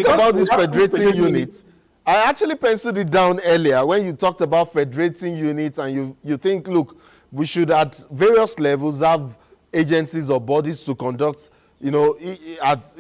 About this federating unit, I actually penciled it down earlier when you talked about federating units, and you think, look, we should at various levels have agencies or bodies to conduct, at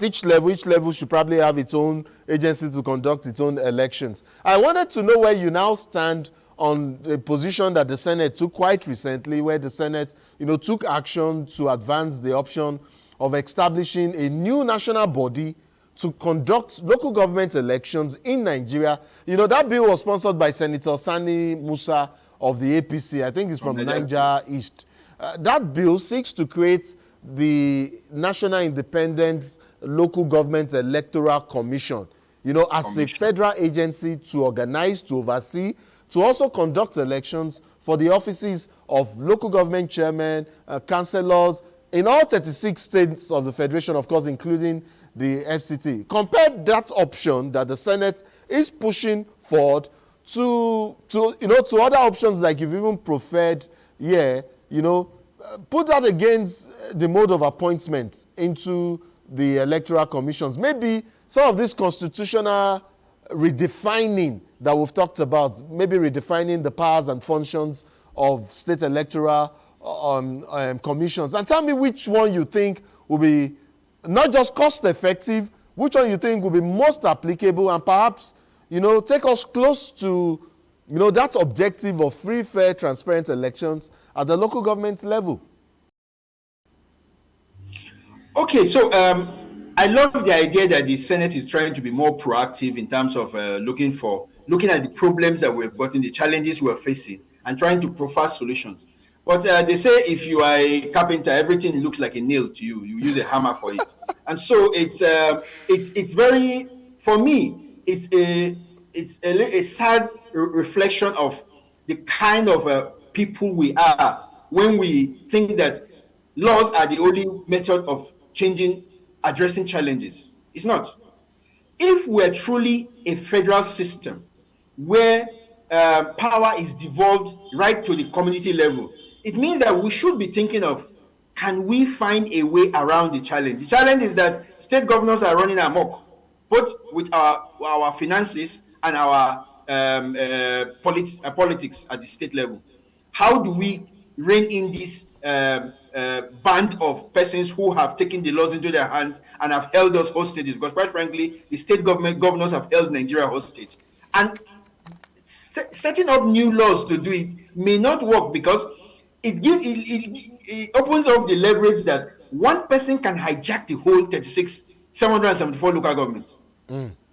each level should probably have its own agency to conduct its own elections. I wanted to know where you now stand on the position that the Senate took quite recently, where the Senate, took action to advance the option of establishing a new national body to conduct local government elections in Nigeria. That bill was sponsored by Senator Sani Musa of the APC. I think it's from Niger East. That bill seeks to create the National Independent Local Government Electoral Commission, as a federal agency to organize, to oversee, to also conduct elections for the offices of local government chairmen, councillors, in all 36 states of the Federation, of course, including the FCT. Compare that option that the Senate is pushing forward to other options like you've even preferred here, put that against the mode of appointment into the electoral commissions. Maybe some of this constitutional redefining that we've talked about, maybe redefining the powers and functions of state electoral commissions. And tell me which one you think will be not just cost effective, which one you think will be most applicable, and perhaps, take us close to, that objective of free, fair, transparent elections at the local government level. Okay, so I love the idea that the Senate is trying to be more proactive in terms of looking at the problems that we've got, in the challenges we're facing, and trying to profile solutions. But they say if you are a carpenter, everything looks like a nail to you. You use a hammer for it, and so it's very, for me, it's a sad reflection of the kind of people we are when we think that laws are the only method of addressing challenges. It's not. If we're truly a federal system where power is devolved right to the community level, it means that we should be thinking of, can we find a way around the challenge? The challenge is that state governors are running amok, both with our finances and our politics at the state level. How do we rein in this band of persons who have taken the laws into their hands and have held us hostage? Because quite frankly, the state governors have held Nigeria hostage. And setting up new laws to do it may not work, because it opens up the leverage that one person can hijack the whole 774 local governments.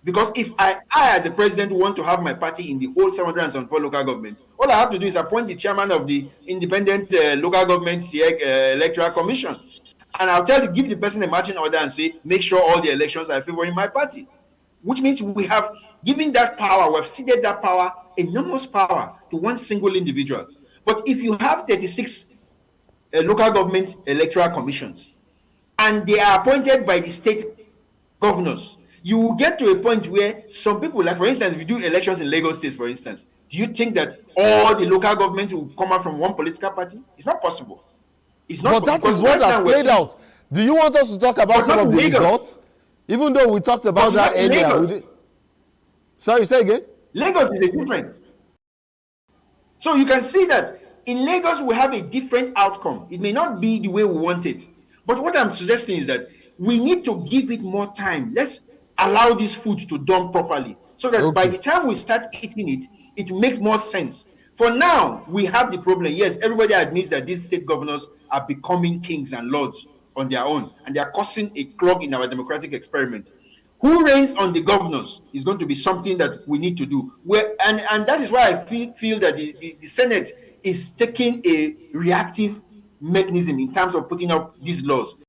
Because if I as a president want to have my party in the whole 774 local governments, all I have to do is appoint the chairman of the independent local government electoral commission, and I'll give the person a marching order and say, make sure all the elections are favoring my party. Which means we have given that power, we've ceded that power, enormous power, to one single individual. But if you have 36 local government electoral commissions, and they are appointed by the state governors, you will get to a point where some people, like for instance, if you do elections in Lagos State, for instance, do you think that all the local governments will come out from one political party? It's not possible. It's not. But that is what has played out. Do you want us to talk about some of the results? Even though we talked about that earlier. Sorry, say again? Lagos is a different. So you can see that in Lagos we have a different outcome. It may not be the way we want it. But what I'm suggesting is that we need to give it more time. Let's allow this food to dump properly, so that by the time we start eating it, it makes more sense. For now, we have the problem. Yes, everybody admits that these state governors are becoming kings and lords on their own, and they are causing a clog in our democratic experiment. Who reigns on the governors is going to be something that we need to do. And that is why I feel that the Senate is taking a reactive mechanism in terms of putting up these laws.